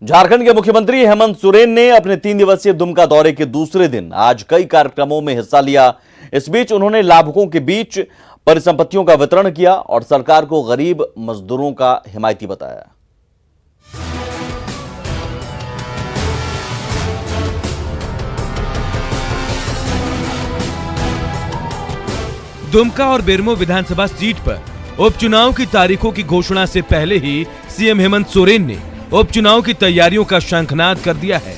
झारखंड के मुख्यमंत्री हेमंत सोरेन ने अपने 3 दिवसीय दुमका दौरे के दूसरे दिन आज कई कार्यक्रमों में हिस्सा लिया। इस बीच उन्होंने लाभुकों के बीच परिसंपत्तियों का वितरण किया और सरकार को गरीब मजदूरों का हिमायती बताया। दुमका और बेरमो विधानसभा सीट पर उपचुनाव की तारीखों की घोषणा से पहले ही सीएम हेमंत सोरेन ने उपचुनाव की तैयारियों का शंखनाद कर दिया है।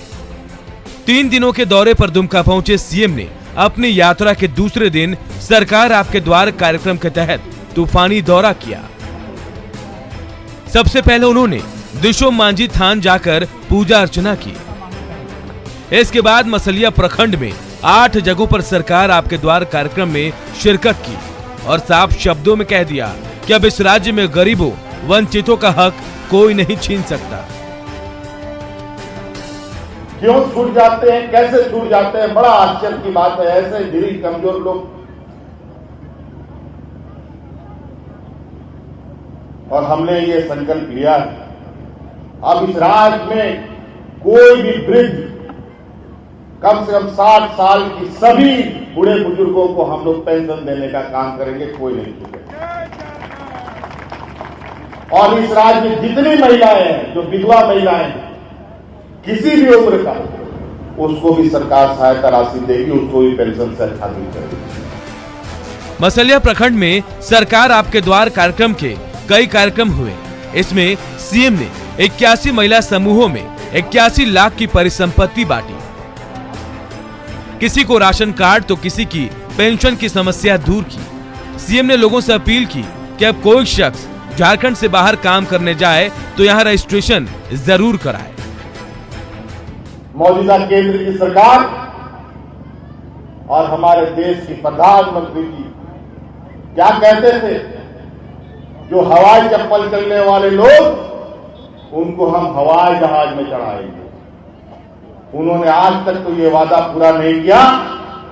3 दिनों के दौरे पर दुमका पहुंचे सीएम ने अपनी यात्रा के दूसरे दिन सरकार आपके द्वार कार्यक्रम के तहत तूफानी दौरा किया। सबसे पहले उन्होंने दिशोम मांझी थान जाकर पूजा अर्चना की। इसके बाद मसलिया प्रखंड में 8 जगहों पर सरकार आपके द्वार कार्यक्रम में शिरकत की और साफ शब्दों में कह दिया कि अब इस राज्य में गरीबों वंचितों का हक कोई नहीं छीन सकता। क्यों छूट जाते हैं, कैसे छूट जाते हैं, बड़ा आश्चर्य की बात है। ऐसे गरीब कमजोर लोग, और हमने ये संकल्प लिया है अब इस राज्य में कोई भी वृद्ध कम से कम 60 साल की सभी बूढ़े बुजुर्गों को हम लोग पेंशन देने का काम करेंगे, कोई नहीं छूटेगा। और इस राज्य में जितनी महिलाएं हैं, जो विधवा महिलाएं हैं, किसी भी उम्र का, उसको भी सरकार सहायता राशि देगी, उसको भी पेंशन से शामिल करेगी। मसलिया प्रखंड में सरकार आपके द्वार कार्यक्रम के कई कार्यक्रम हुए। इसमें सीएम ने 81 महिला समूहों में 81 लाख की परिसंपत्ति बांटी। किसी को राशन कार्ड तो किसी की पेंशन की समस्या दूर की। सीएम ने लोगों से अपील की कि अब कोई शख्स झारखंड से बाहर काम करने जाए तो यहाँ रजिस्ट्रेशन जरूर कराए। मौजूदा केंद्र की सरकार और हमारे देश की प्रधानमंत्री जी क्या कहते थे, जो हवाई चप्पल चलने वाले लोग, उनको हम हवाई जहाज में चढ़ाएंगे। उन्होंने आज तक तो ये वादा पूरा नहीं किया,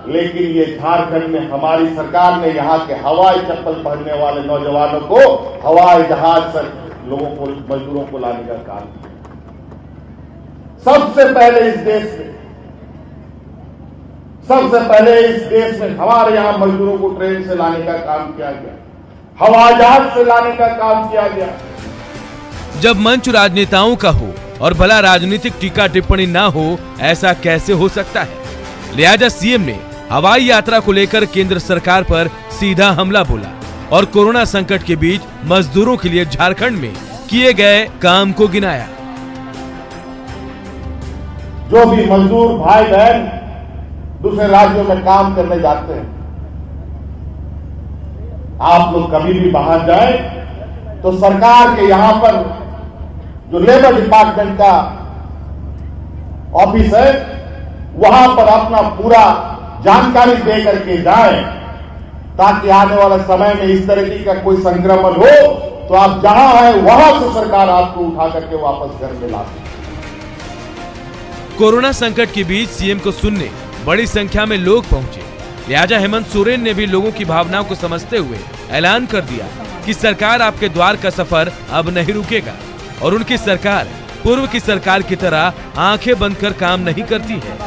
लेकिन ये झारखंड में हमारी सरकार ने यहाँ के हवाई चप्पल पहनने वाले नौजवानों को हवाई जहाज से लोगों को, मजदूरों को लाने का काम किया। सबसे पहले इस देश में हमारे यहां मजदूरों को ट्रेन से लाने का काम किया गया, हवाई जहाज से लाने का काम किया गया। जब मंच राजनेताओं का हो और भला राजनीतिक टीका टिप्पणी ना हो, ऐसा कैसे हो सकता है? लिहाजा सीएम ने हवाई यात्रा को लेकर केंद्र सरकार पर सीधा हमला बोला और कोरोना संकट के बीच मजदूरों के लिए झारखंड में किए गए काम को गिनाया। जो भी मजदूर भाई बहन दूसरे राज्यों में काम करने जाते हैं, आप लोग कभी भी बाहर जाए तो सरकार के यहां पर जो लेबर डिपार्टमेंट का ऑफिस है, वहां पर अपना पूरा जानकारी दे करके जाए, ताकि आने वाले समय में इस तरीके का कोई संक्रमण हो तो आप जहां हैं वहां से सरकार आपको उठा करके वापस घर में ला सके। कोरोना संकट के बीच सीएम को सुनने बड़ी संख्या में लोग पहुंचे। लिहाजा हेमंत सोरेन ने भी लोगों की भावनाओं को समझते हुए ऐलान कर दिया कि सरकार आपके द्वार का सफर अब नहीं रुकेगा और उनकी सरकार पूर्व की सरकार की तरह आंखें बंद कर काम नहीं करती है।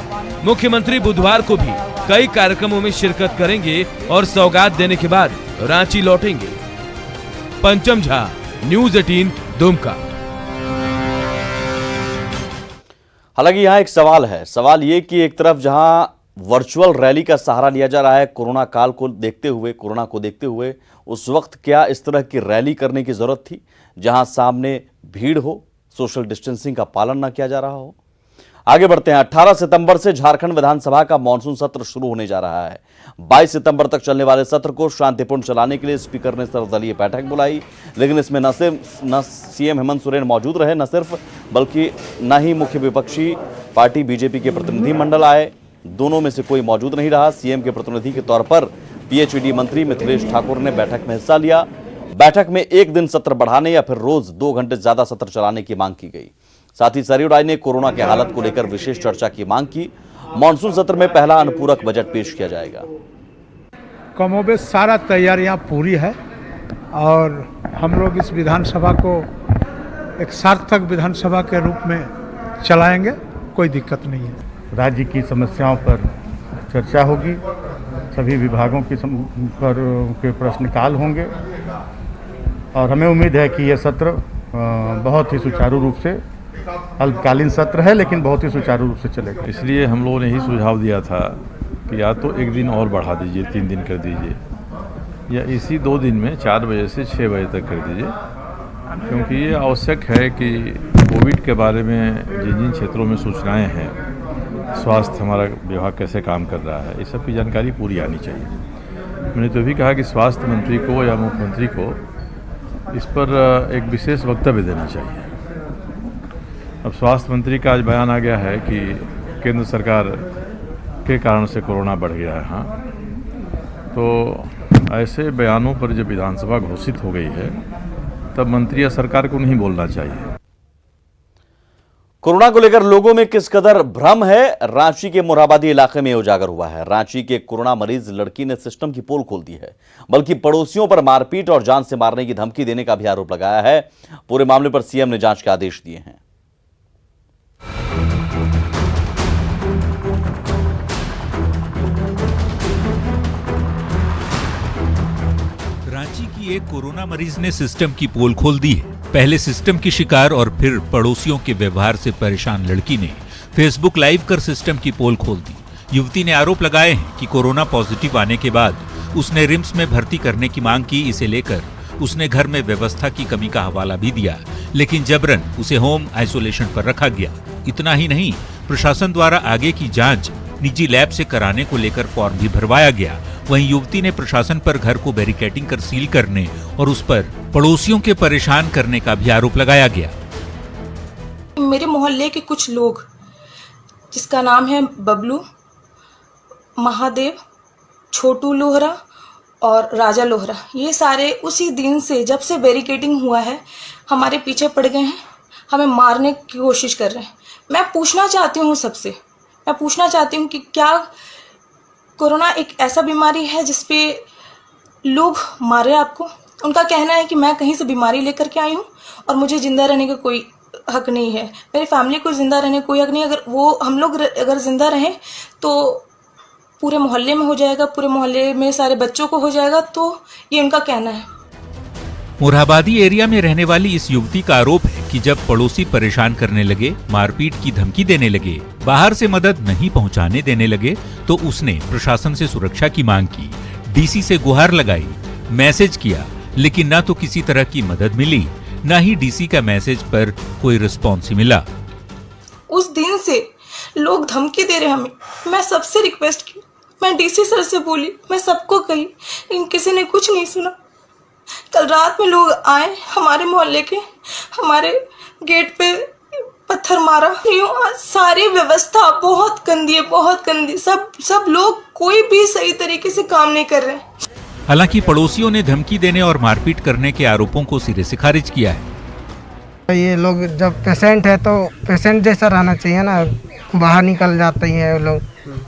मुख्यमंत्री बुधवार को भी कई कार्यक्रमों में शिरकत करेंगे और सौगात देने के बाद रांची लौटेंगे। पंचम झा, न्यूज़ 18, दुमका। हालांकि यहाँ एक सवाल है। सवाल ये कि एक तरफ जहां वर्चुअल रैली का सहारा लिया जा रहा है कोरोना काल को देखते हुए, कोरोना को देखते हुए, उस वक्त क्या इस तरह की रैली करने की जरूरत थी जहां सामने भीड़ हो, सोशल डिस्टेंसिंग का पालन ना किया जा रहा हो? आगे बढ़ते हैं। 18 सितंबर से झारखंड विधानसभा का मानसून सत्र शुरू होने जा रहा है। 22 सितंबर तक चलने वाले सत्र को शांतिपूर्ण चलाने के लिए स्पीकर ने सर्वदलीय बैठक बुलाई, लेकिन इसमें न सीएम हेमंत सोरेन मौजूद रहे, न सिर्फ बल्कि न ही मुख्य विपक्षी पार्टी बीजेपी के प्रतिनिधि मंडल आए। दोनों में से कोई मौजूद नहीं रहा। सीएम के प्रतिनिधि के तौर पर पीएचईडी मंत्री मिथिलेश ठाकुर ने बैठक में हिस्सा लिया। बैठक में एक दिन सत्र बढ़ाने या फिर रोज 2 घंटे ज्यादा सत्र चलाने की मांग की गई। साथ ही सरयू राय ने कोरोना के हालत को लेकर विशेष चर्चा की मांग की। मानसून सत्र में पहला अनुपूरक बजट पेश किया जाएगा। कमोबेश सारा तैयारियां पूरी है और हम लोग इस विधानसभा को एक सार्थक विधानसभा के रूप में चलाएंगे, कोई दिक्कत नहीं है। राज्य की समस्याओं पर चर्चा होगी, सभी विभागों की पर के प्रश्नकाल होंगे और हमें उम्मीद है कि यह सत्र बहुत ही सुचारू रूप से, अल्पकालीन सत्र है लेकिन बहुत ही सुचारू रूप से चलेगा। इसलिए हम लोगों ने ही सुझाव दिया था कि या तो एक दिन और बढ़ा दीजिए, 3 दिन कर दीजिए, या इसी 2 दिन में 4 बजे से 6 बजे तक कर दीजिए, क्योंकि ये आवश्यक है कि कोविड के बारे में जिन जिन क्षेत्रों में सूचनाएं हैं, स्वास्थ्य हमारा विभाग कैसे काम कर रहा है, इस सब की जानकारी पूरी आनी चाहिए। मैंने तो भी कहा कि स्वास्थ्य मंत्री को या मुख्यमंत्री को इस पर एक विशेष वक्तव्य देना चाहिए। अब स्वास्थ्य मंत्री का आज बयान आ गया है कि केंद्र सरकार के कारण से कोरोना बढ़ गया है। हाँ, तो ऐसे बयानों पर जब विधानसभा घोषित हो गई है तब मंत्री या सरकार को नहीं बोलना चाहिए। कोरोना को लेकर लोगों में किस कदर भ्रम है, रांची के मोरहाबादी इलाके में उजागर हुआ है। रांची के कोरोना मरीज लड़की ने सिस्टम की पोल खोल दी है, बल्कि पड़ोसियों पर मारपीट और जान से मारने की धमकी देने का भी आरोप लगाया है। पूरे मामले पर सीएम ने जांच के आदेश दिए हैं। रांची की एक कोरोना मरीज ने सिस्टम की पोल खोल दी है। पहले सिस्टम की शिकार और फिर पड़ोसियों के व्यवहार से परेशान लड़की ने फेसबुक लाइव कर सिस्टम की पोल खोल दी। युवती ने आरोप लगाए हैं कि कोरोना पॉजिटिव आने के बाद उसने रिम्स में भर्ती करने की मांग की। इसे लेकर उसने घर में व्यवस्था की कमी का हवाला भी दिया, लेकिन जबरन उसे होम आइसोलेशन पर रखा गया। इतना ही नहीं, प्रशासन द्वारा आगे की जांच निजी लैब से कराने को लेकर फॉर्म भी भरवाया गया। वहीं युवती ने प्रशासन पर घर को बैरिकेडिंग कर सील करने और उस पर पड़ोसियों के परेशान करने का भी आरोप लगाया गया। मेरे मोहल्ले के कुछ लोग, जिसका नाम है बबलू, महादेव, छोटू लोहरा और राजा लोहरा, ये सारे उसी दिन से जब से बैरिकेडिंग हुआ है हमारे पीछे पड़ गए हैं, हमें मारने की कोशिश कर रहे हैं। मैं पूछना चाहती हूँ सबसे, मैं पूछना चाहती हूँ कि क्या कोरोना एक ऐसा बीमारी है जिसपे लोग मारे आपको? उनका कहना है कि मैं कहीं से बीमारी लेकर के आई हूँ और मुझे जिंदा रहने का कोई हक नहीं है, मेरी फैमिली को जिंदा रहने का कोई हक नहीं। अगर वो हम लोग अगर जिंदा रहें तो पूरे मोहल्ले में हो जाएगा, पूरे मोहल्ले में सारे बच्चों को हो जाएगा, तो ये उनका कहना है। मोरहाबादी एरिया में रहने वाली इस युवती का आरोप है कि जब पड़ोसी परेशान करने लगे, मारपीट की धमकी देने लगे, बाहर से मदद नहीं पहुंचाने देने लगे, तो उसने प्रशासन से सुरक्षा की मांग की, डीसी से गुहार लगाई, मैसेज किया, लेकिन ना तो किसी तरह की मदद मिली, ना ही डीसी का मैसेज पर कोई रिस्पॉन्स ही मिला। उस दिन से लोग धमकी दे रहे हमें। मैं सबसे रिक्वेस्ट की, मैं डीसी सर से बोली, मैं सबको कही, लेकिन किसी ने कुछ नहीं सुना। कल रात में लोग आए हमारे मोहल्ले के, हमारे गेट पे पत्थर मारा। सारी व्यवस्था बहुत गंदी है, बहुत गंदी। सब लोग कोई भी सही तरीके से काम नहीं कर रहे। हालांकि पड़ोसियों ने धमकी देने और मारपीट करने के आरोपों को सिरे से खारिज किया है। ये लोग जब पेशेंट है तो पेशेंट जैसा रहना चाहिए ना, बाहर निकल जाते हैं लोग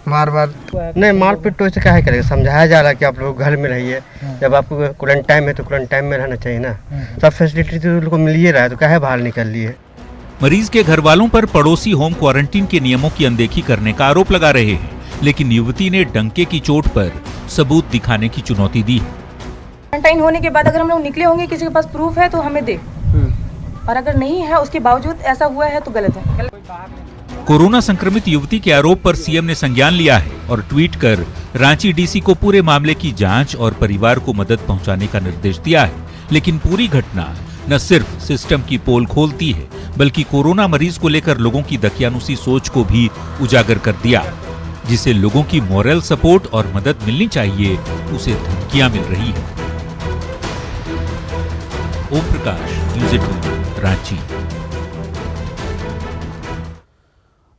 बार बार। नहीं, मारपीट तो ऐसे काहे करेगा, समझाया जा रहा है कि आप लोग घर में रहिए, जब आपको क्वारंटाइन है तो क्वारंटाइन में रहना चाहिए ना। सब फैसिलिटी तो उनको मिल ही रहा है, तो काहे बाहर निकल लिए। मरीज के घर वालों पर पड़ोसी होम क्वारंटीन के नियमों की अनदेखी करने का आरोप लगा रहे हैं, लेकिन युवती ने डंके की चोट पर सबूत दिखाने की चुनौती दी। क्वारंटाइन होने के बाद अगर हम लोग निकले होंगे, किसी के पास प्रूफ है तो हमें दे, और अगर नहीं है उसके बावजूद ऐसा हुआ है तो गलत है। कोरोना संक्रमित युवती के आरोप पर सीएम ने संज्ञान लिया है और ट्वीट कर रांची डीसी को पूरे मामले की जांच और परिवार को मदद पहुंचाने का निर्देश दिया है। लेकिन पूरी घटना न सिर्फ सिस्टम की पोल खोलती है, बल्कि कोरोना मरीज को लेकर लोगों की दकियानुसी सोच को भी उजागर कर दिया। जिसे लोगों की मॉरल सपोर्ट और मदद मिलनी चाहिए, उसे धमकियां मिल रही है। ओम प्रकाश, न्यूज़ 18, रांची।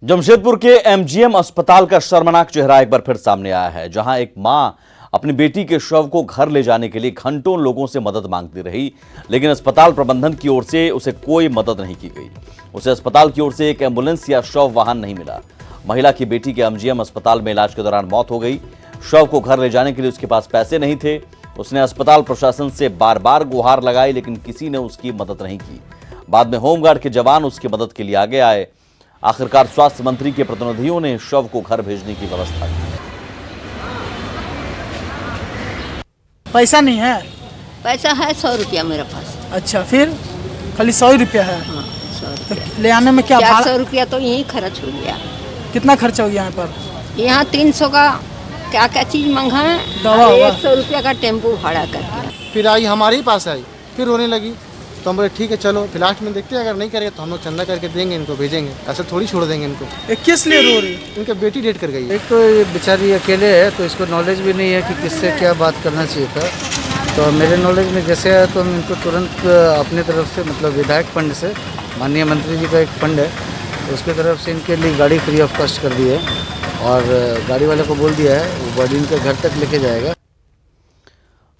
जमशेदपुर के एमजीएम अस्पताल का शर्मनाक चेहरा एक बार फिर सामने आया है, जहां एक मां अपनी बेटी के शव को घर ले जाने के लिए घंटों लोगों से मदद मांगती रही, लेकिन अस्पताल प्रबंधन की ओर से उसे कोई मदद नहीं की गई। उसे अस्पताल की ओर से एक एम्बुलेंस या शव वाहन नहीं मिला। महिला की बेटी के एमजीएम अस्पताल में इलाज के दौरान मौत हो गई। शव को घर ले जाने के लिए उसके पास पैसे नहीं थे। उसने अस्पताल प्रशासन से बार बार गुहार लगाई, लेकिन किसी ने उसकी मदद नहीं की। बाद में होमगार्ड के जवान उसकी मदद के लिए आगे आए। आखिरकार स्वास्थ्य मंत्री के प्रतिनिधियों ने शव को घर भेजने की व्यवस्था की। पैसा नहीं है? पैसा है 100 रुपया मेरे पास। अच्छा, फिर खाली 100 रुपया है? हाँ, 100 तो रुपया। ले आने में क्या 400 रुपया तो यही खर्च हो गया। कितना खर्चा हो गया यहाँ पर? यहाँ 300 का क्या क्या चीज मंगा है, दवा 100 रुपया का टेम्पो भाड़ा करके। फिर आई हमारे ही पास आई, फिर रोने लगी, तो हम बोले ठीक है चलो, फिर लास्ट में देखते हैं अगर नहीं करेगा तो हम लोग चंदा करके देंगे, इनको भेजेंगे, ऐसे थोड़ी छोड़ देंगे इनको। किस लिए रो रही? इनका बेटी डेट कर गई है। एक तो ये बेचारी अकेले है, तो इसको नॉलेज भी नहीं है कि किससे क्या बात करना चाहिए था। तो मेरे नॉलेज में जैसे आया तो हम इनको तुरंत अपने तरफ से, मतलब विधायक फंड से, माननीय मंत्री जी का एक फंड है, तो उसकी तरफ से इनके लिए गाड़ी फ्री ऑफ कॉस्ट कर दी है और गाड़ी वाले को बोल दिया है वो बॉडी इनके घर तक लेके जाएगा।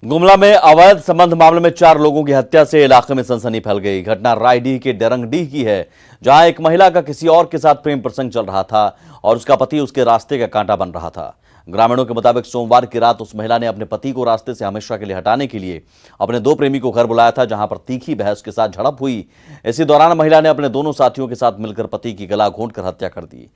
गुमला में अवैध संबंध मामले में 4 लोगों की हत्या से इलाके में सनसनी फैल गई। घटना रायडीह के डेरंगडीह की है, जहां एक महिला का किसी और के साथ प्रेम प्रसंग चल रहा था और उसका पति उसके रास्ते का कांटा बन रहा था। ग्रामीणों के मुताबिक सोमवार की रात उस महिला ने अपने पति को रास्ते से हमेशा के लिए हटाने के लिए अपने 2 प्रेमी को घर बुलाया था, जहां पर तीखी बहस के साथ झड़प हुई। इसी दौरान महिला ने अपने दोनों साथियों के साथ मिलकर पति की गला घोंटकर हत्या कर दी।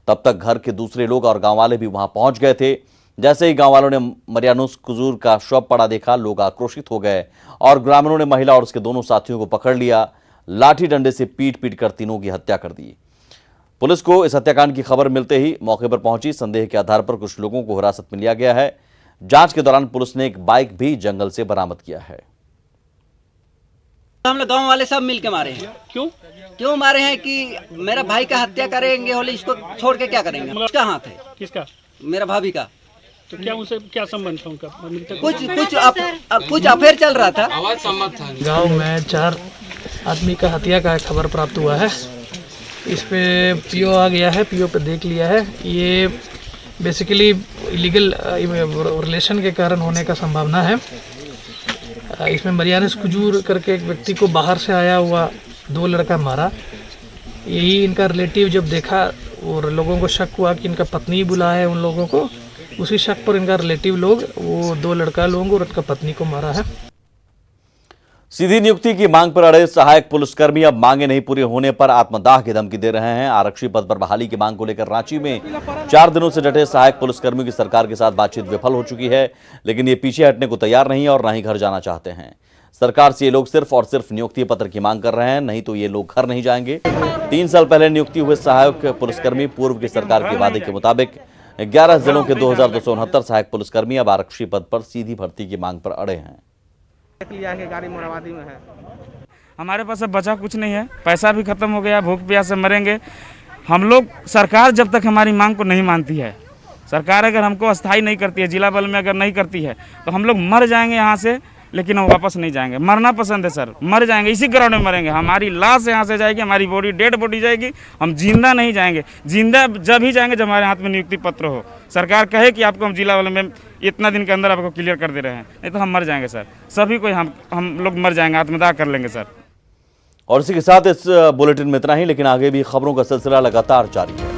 तब तक घर के दूसरे लोग और गांव वाले भी वहां पहुंच गए थे। जैसे ही गांव वालों ने मरियानुस कुजूर का शव पड़ा देखा, लोग आक्रोशित हो गए और ग्रामीणों ने महिला और उसके दोनों साथियों को पकड़ लिया। लाठी डंडे से पीट कर तीनों की हत्या कर दी। पुलिस को इस हत्याकांड की खबर मिलते ही मौके पर पहुंची। संदेह के आधार पर कुछ लोगों को हिरासत में लिया गया है। जांच के दौरान पुलिस ने एक बाइक भी जंगल से बरामद किया है। हम लोग गांव वाले सब मिलके मारे हैं। क्यों मारे हैं कि मेरा भाई का हत्या करेंगे, होली इसको छोड़ के क्या करेंगे? किसका हाथ है? किसका? मेरा भाभी का। तो क्या उनसे क्या संबंध था उनका? कुछ अफेयर चल रहा था। गांव में 4 आदमी का हत्या का खबर प्राप्त हुआ है। इस पे पीओ आ गया है, पीओ पे देख लिया है। ये बेसिकली इलीगल रिलेशन के कारण होने का संभावना है। इसमें मरियानुस कुजूर करके एक व्यक्ति को बाहर से आया हुआ 2 लड़का मारा। यही इनका रिलेटिव जब देखा और लोगों को शक हुआ कि इनका पत्नी बुलाया है उन लोगों को, उसी शक पर इनका रिलेटिव लोग वो 2 लड़का लोगों और उनका पत्नी को मारा है। सीधी नियुक्ति की मांग पर अड़े सहायक पुलिसकर्मी अब मांगे नहीं पूरी होने पर आत्मदाह की धमकी दे रहे हैं। आरक्षी पद पर बहाली की मांग को लेकर रांची में 4 दिनों से डटे सहायक पुलिसकर्मियों की सरकार के साथ बातचीत विफल हो चुकी है, लेकिन ये पीछे हटने को तैयार नहीं और ना ही घर जाना चाहते हैं। सरकार से ये लोग सिर्फ और सिर्फ नियुक्ति पत्र की मांग कर रहे हैं, नहीं तो ये लोग घर नहीं जाएंगे। 3 साल पहले नियुक्ति हुए सहायक पुलिसकर्मी पूर्व की सरकार के वादे के मुताबिक 11 जिलों के 2269 सहायक पुलिसकर्मी अब आरक्षी पद पर सीधी भर्ती की मांग पर अड़े हैं। गाड़ी मोराबादी में है। हमारे पास अब बचा कुछ नहीं है, पैसा भी खत्म हो गया, भूख प्यास से मरेंगे हम लोग। सरकार जब तक हमारी मांग को नहीं मानती है, सरकार अगर हमको अस्थायी नहीं करती है, जिला बल में अगर नहीं करती है, तो हम लोग मर जाएंगे यहाँ से, लेकिन हम वापस नहीं जाएंगे। मरना पसंद है सर, मर जाएंगे, इसी ग्राउंड में मरेंगे। हमारी लाश यहाँ से जाएगी, हमारी बॉडी डेड बॉडी जाएगी, हम जिंदा नहीं जाएंगे। जिंदा जब ही जाएंगे जब हमारे हाथ में नियुक्ति पत्र हो, सरकार कहे कि आपको हम जिला वाले में इतना दिन के अंदर आपको क्लियर कर दे रहे हैं, नहीं तो हम मर जाएंगे सर। सभी को हम लोग मर जाएंगे, आत्मदाह कर लेंगे सर। और इसी के साथ इस बुलेटिन में इतना ही, लेकिन आगे भी खबरों का सिलसिला लगातार जारी है।